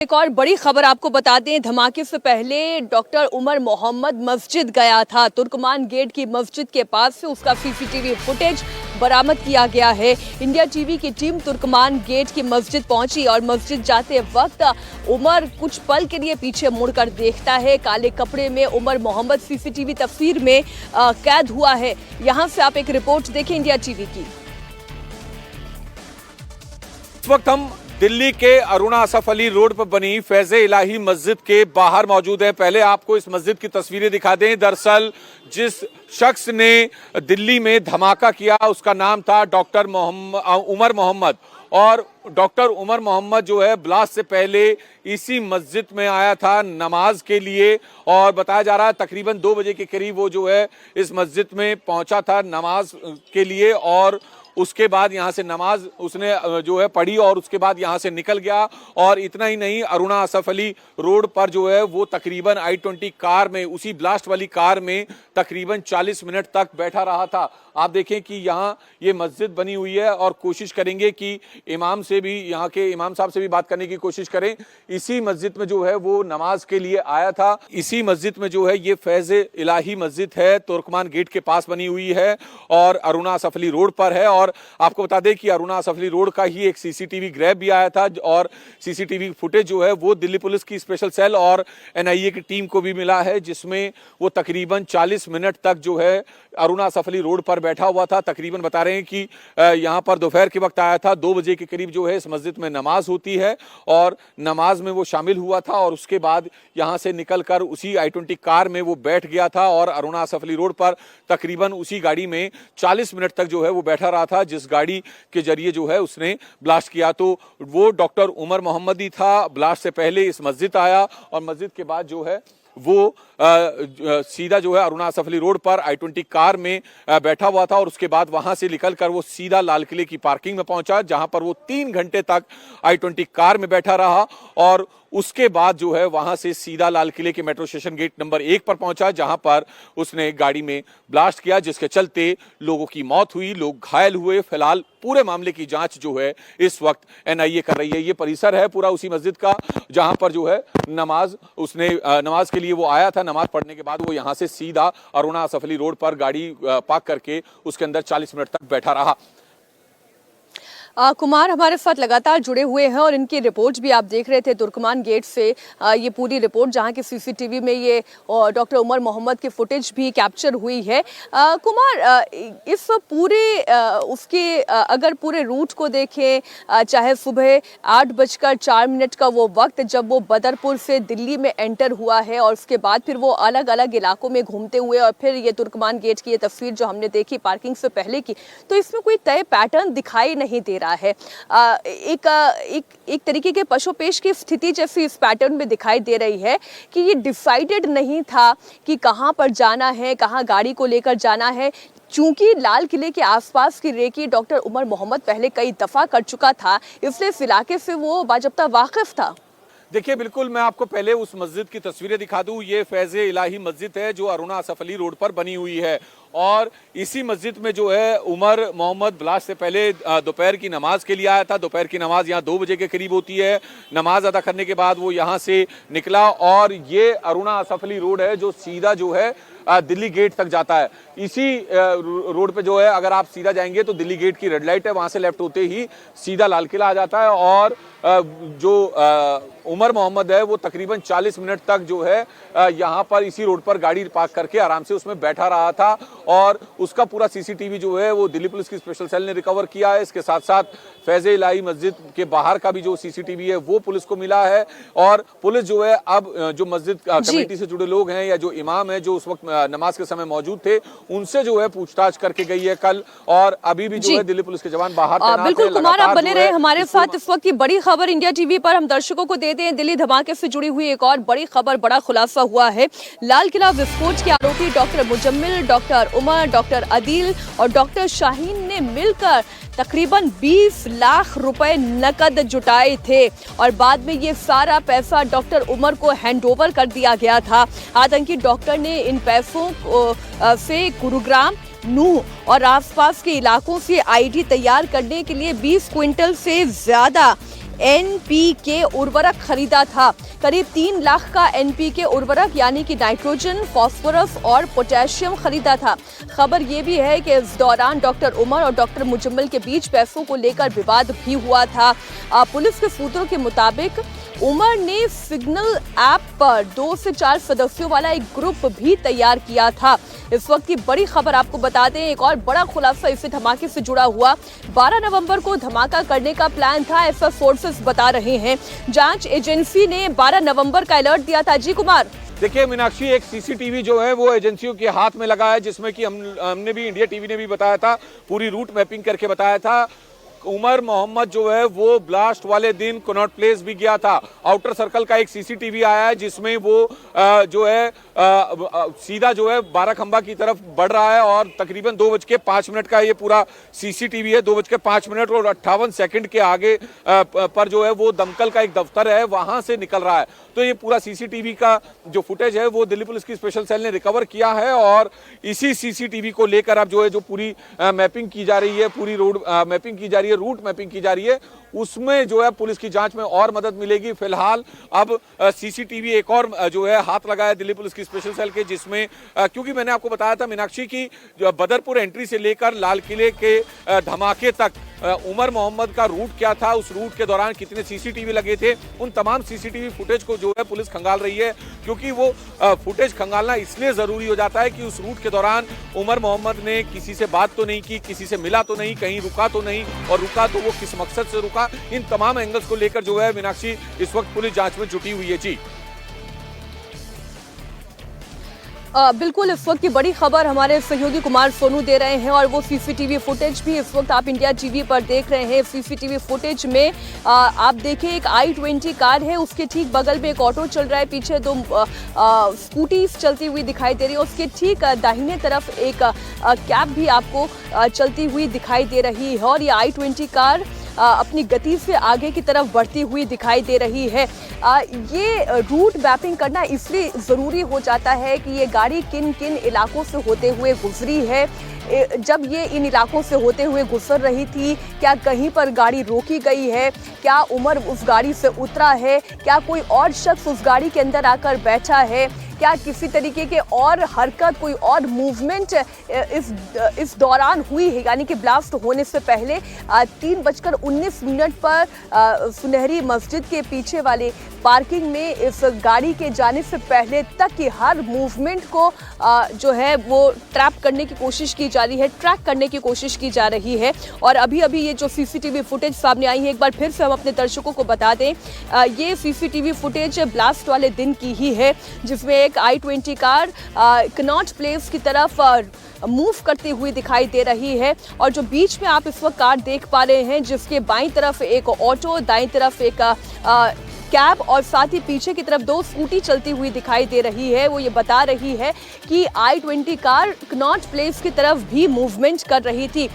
एक और बड़ी खबर आपको बता दें, धमाके से पहले डॉक्टर उमर मोहम्मद मस्जिद गया था। तुर्कमान गेट की मस्जिद के पास से उसका सीसीटीवी फुटेज बरामद किया गया है। इंडिया टीवी की टीम तुर्कमान गेट की मस्जिद पहुंची और मस्जिद जाते वक्त उमर कुछ पल के लिए पीछे मुड़कर देखता है। काले कपड़े में उमर मोहम्मद सीसीटीवी तस्वीर में कैद हुआ है। यहां से आप एक रिपोर्ट देखें इंडिया टीवी की। इस वक्त हम दिल्ली के अरुणा असफ अली रोड पर बनी फैज़े इलाही मस्जिद के बाहर मौजूद हैं। पहले आपको इस मस्जिद की तस्वीरें दिखा दें। दरअसल जिस शख्स ने दिल्ली में धमाका किया उसका नाम था डॉक्टर उमर मोहम्मद, और डॉक्टर उमर मोहम्मद जो है ब्लास्ट से पहले इसी मस्जिद में आया था नमाज के लिए, और बताया जा रहा है तकरीबन 2 बजे के करीब वो जो है इस मस्जिद में पहुंचा था नमाज के लिए, और उसके बाद यहाँ से नमाज उसने जो है पढ़ी और उसके बाद यहाँ से निकल गया। और इतना ही नहीं, अरुणा असफ अली रोड पर जो है वो तकरीबन i20 कार में, उसी ब्लास्ट वाली कार में तकरीबन 40 मिनट तक बैठा रहा था। आप देखें कि यहाँ ये मस्जिद बनी हुई है और कोशिश करेंगे कि इमाम से भी, यहाँ के इमाम साहब से भी बात करने की कोशिश करें। इसी मस्जिद में जो है वो नमाज के लिए आया था। इसी मस्जिद में जो है ये फैज़े इलाही मस्जिद है, तुर्कमान गेट के पास बनी हुई है और अरुणा असफ अली रोड पर है। और आपको बता दें कि अरुणा असफ अली रोड का ही एक सीसीटीवी ग्रैब भी आया था, और सीसीटीवी फुटेज जो है वो दिल्ली पुलिस की स्पेशल सेल और एनआईए की टीम को भी मिला है, जिसमें वो तकरीबन 40 मिनट तक जो है अरुणा असफ अली रोड पर बैठा हुआ था। तकरीबन बता रहे हैं कि यहाँ पर दोपहर के वक्त आया था, 2 बजे के करीब जो है इस मस्जिद में नमाज होती है और नमाज में वो शामिल हुआ था, और उसके बाद यहाँ से निकलकर उसी i20 कार में वो बैठ गया था और अरुणा असफ अली रोड पर तकरीबन उसी गाड़ी में 40 मिनट तक जो है वो बैठा रहा था, जिस गाड़ी के जरिए जो है उसने ब्लास्ट किया। तो वो डॉक्टर उमर मोहम्मद ही था। ब्लास्ट से पहले इस मस्जिद आया और मस्जिद के बाद जो है वो सीधा जो है अरुणा असफ अली रोड पर i20 कार में बैठा हुआ था, और उसके बाद वहां से निकलकर वो सीधा लाल किले की पार्किंग में पहुंचा, जहां पर वो 3 घंटे तक i20 कार में बैठा रहा, और उसके बाद जो है वहां से सीधा लाल किले के मेट्रो स्टेशन गेट नंबर 1 पर पहुंचा, जहां पर उसने गाड़ी में ब्लास्ट किया, जिसके चलते लोगों की मौत हुई, लोग घायल हुए। फिलहाल पूरे मामले की जांच जो है इस वक्त एनआईए कर रही है। ये परिसर है पूरा उसी मस्जिद का, जहां पर जो है नमाज के लिए वो आया था। नमाज पढ़ने के बाद वो यहां से सीधा अरुणा असफ अली रोड पर गाड़ी पार्क करके उसके अंदर 40 मिनट तक बैठा रहा। कुमार हमारे साथ लगातार जुड़े हुए हैं और इनकी रिपोर्ट भी आप देख रहे थे तुर्कमान गेट से। ये पूरी रिपोर्ट जहां की सीसीटीवी में ये डॉक्टर उमर मोहम्मद की फुटेज भी कैप्चर हुई है। कुमार, इस पूरे उसके अगर पूरे रूट को देखें, चाहे सुबह 8:04 का वो वक्त जब वो बदरपुर से दिल्ली में एंटर हुआ है, और उसके बाद फिर वो अलग अलग इलाकों में घूमते हुए, और फिर ये तुर्कमान गेट की ये तस्वीर जो हमने देखी पार्किंग से पहले की, तो इसमें कोई तय पैटर्न दिखाई नहीं दे रहा है। एक तरीके के पशुपेश की स्थिति जैसी इस पैटर्न में दिखाई दे रही है कि ये डिसाइडेड नहीं था कि कहां पर जाना है, कहां गाड़ी को लेकर जाना है। चूंकि लाल किले के आसपास की रेकी डॉक्टर उमर मोहम्मद पहले कई दफा कर चुका था, इसलिए इस इलाके से वो बाजब्ता वाकिफ था। देखिए, बिल्कुल मैं आपको पहले उस मस्जिद की तस्वीरें दिखा दूं। ये फैज़े इलाही मस्जिद है जो अरुणा असफ अली रोड पर बनी हुई है, और इसी मस्जिद में जो है उमर मोहम्मद ब्लास्ट से पहले दोपहर की नमाज के लिए आया था। दोपहर की नमाज यहाँ 2 बजे के करीब होती है। नमाज अदा करने के बाद वो यहाँ से निकला, और ये अरुणा असफ अली रोड है जो सीधा जो है दिल्ली गेट तक जाता है। इसी रोड पे जो है अगर आप सीधा जाएंगे तो दिल्ली गेट की रेड लाइट है, वहां से लेफ्ट होते ही सीधा लाल किला आ जाता है, और जो उमर मोहम्मद है वो तकरीबन 40 मिनट तक जो है यहाँ पर इसी रोड पर गाड़ी पार्क करके आराम से उसमें बैठा रहा था, और उसका पूरा सीसीटीवी जो है वो दिल्ली पुलिस की स्पेशल सेल ने रिकवर किया है। इसके साथ साथ फैज़े इलाही मस्जिद के बाहर का भी जो सीसीटीवी है वो पुलिस को मिला है, और पुलिस जो है अब जो मस्जिद कमेटी से जुड़े लोग हैं या जो इमाम है जो उस वक्त नमाज के समय मौजूद थे, उनसे जो है पूछताछ करके गई है कल, और अभी भी जो है दिल्ली पुलिस के जवान बाहर तैनात हैं। बिल्कुल कुमार, आप बने रहे हमारे साथ। इस वक्त की बड़ी खबर इंडिया टीवी पर हम दर्शकों को दे दें। दिल्ली धमाके से जुड़ी हुई एक और बड़ी खबर, बड़ा खुलासा हुआ है। लाल किला विस्फोट के आरोपी doctor Muzammil, doctor Umar, doctor Adeel और डॉक्टर शाहीन ने मिलकर तकरीबन 20 लाख रुपए नकद जुटाए थे, और बाद में ये सारा पैसा डॉक्टर उमर को हैंडओवर कर दिया गया था। आतंकी डॉक्टर ने इन पैसों से गुरुग्राम, नूह और आसपास के इलाकों से आईडी तैयार करने के लिए 20 क्विंटल से ज्यादा NPK उर्वरक खरीदा था। करीब 3 लाख का NPK उर्वरक यानी कि नाइट्रोजन, फास्फोरस और पोटेशियम खरीदा था। खबर ये भी है कि इस दौरान डॉक्टर उमर और डॉक्टर मुजम्मिल के बीच पैसों को लेकर विवाद भी हुआ था। पुलिस के सूत्रों के मुताबिक उमर ने सिग्नल ऐप पर 2 से 4 सदस्यों वाला एक ग्रुप भी तैयार किया था। इस वक्त की बड़ी खबर आपको बता दें, एक और बड़ा खुलासा इसी धमाके से जुड़ा हुआ। 12 नवंबर को धमाका करने का प्लान था, ऐसा सोर्सेस बता रहे हैं। जांच एजेंसी ने 12 नवंबर का अलर्ट दिया था। जी कुमार। देखिए मीनाक्षी, एक सीसीटीवी जो है वो एजेंसियों के हाथ में लगा है, जिसमें कि हमने भी, इंडिया टीवी ने भी बताया था, पूरी रूट मैपिंग करके बताया था। उमर मोहम्मद जो है वो ब्लास्ट वाले दिन कनॉट प्लेस भी गया था। आउटर सर्कल का एक सीसीटीवी आया है जिसमें वो जो है सीधा जो है 12 खंबा की तरफ बढ़ रहा है और तकरीबन 2:05 का ये पूरा सीसीटीवी है। 2:05 और 58 सेकंड के आगे पर जो है वो दमकल का एक दफ्तर है, वहां से निकल रहा है। तो ये पूरा सीसीटीवी का जो फुटेज है वो दिल्ली पुलिस की स्पेशल सेल ने रिकवर किया है और इसी सीसीटीवी को लेकर अब जो है जो पूरी मैपिंग की जा रही है, पूरी रोड मैपिंग की जा रही है, रूट मैपिंग की जा रही है, उसमें जो है पुलिस की जांच में और मदद मिलेगी। फिलहाल अब सीसीटीवी एक और जो है हाथ लगाया दिल्ली पुलिस की स्पेशल सेल के, जिसमें क्योंकि मैंने आपको बताया था मीनाक्षी की बदरपुर एंट्री से लेकर लाल किले के धमाके तक उमर मोहम्मद का रूट क्या था, उस रूट के दौरान कितने सीसीटीवी लगे थे, उन तमाम सीसीटीवी फुटेज को जो है पुलिस खंगाल रही है। क्योंकि वो फुटेज खंगालना इसलिए जरूरी हो जाता है कि उस रूट के दौरान उमर मोहम्मद ने किसी से बात तो नहीं की, किसी से मिला तो नहीं, कहीं रुका तो नहीं, और रुका तो वो किस मकसद से रुका। इन तमाम एंगल्स को लेकर जो है मीनाक्षी इस वक्त पुलिस जांच में जुटी हुई है। जी बिल्कुल, इस वक्त की बड़ी खबर हमारे सहयोगी कुमार सोनू दे रहे हैं और वो सीसीटीवी फुटेज भी इस वक्त आप इंडिया टीवी पर देख रहे हैं। सीसीटीवी फुटेज में आप देखिए एक i20 कार है, उसके ठीक बगल में एक ऑटो चल रहा है, पीछे 2 स्कूटीज चलती हुई दिखाई दे रही है, उसके ठीक दाहिने तरफ एक कैब भी आपको चलती हुई दिखाई दे रही है और ये i20 कार अपनी गति से आगे की तरफ बढ़ती हुई दिखाई दे रही है। ये रूट मैपिंग करना इसलिए ज़रूरी हो जाता है कि ये गाड़ी किन किन इलाकों से होते हुए गुजरी है, जब ये इन इलाकों से होते हुए गुजर रही थी, क्या कहीं पर गाड़ी रोकी गई है, क्या उमर उस गाड़ी से उतरा है, क्या कोई और शख्स उस गाड़ी के अंदर आकर बैठा है, क्या किसी तरीके के और हरकत, कोई और मूवमेंट इस दौरान हुई है। यानी कि ब्लास्ट होने से पहले 3:19 पर सुनहरी मस्जिद के पीछे वाले पार्किंग में इस गाड़ी के जाने से पहले तक की हर मूवमेंट को जो है वो ट्रैप करने की कोशिश की जा रही है, ट्रैक करने की कोशिश की जा रही है। और अभी अभी ये जो सीसीटीवी फुटेज सामने आई है, एक बार फिर से हम अपने दर्शकों को बता दें, ये सीसीटीवी फुटेज ब्लास्ट वाले दिन की ही है, जिसमें एक i20 कार कनॉट प्लेस की तरफ मूव करती हुई दिखाई दे रही है और जो बीच में आप इस वक्त कार देख पा रहे हैं, जिसके बाईं तरफ एक ऑटो, दाईं तरफ एक कैब और साथ ही पीछे की तरफ 2 स्कूटी चलती हुई दिखाई दे रही है। वो ये बता रही है कि i20 कार कनॉट प्लेस की तरफ भी मूवमेंट कर रही थी।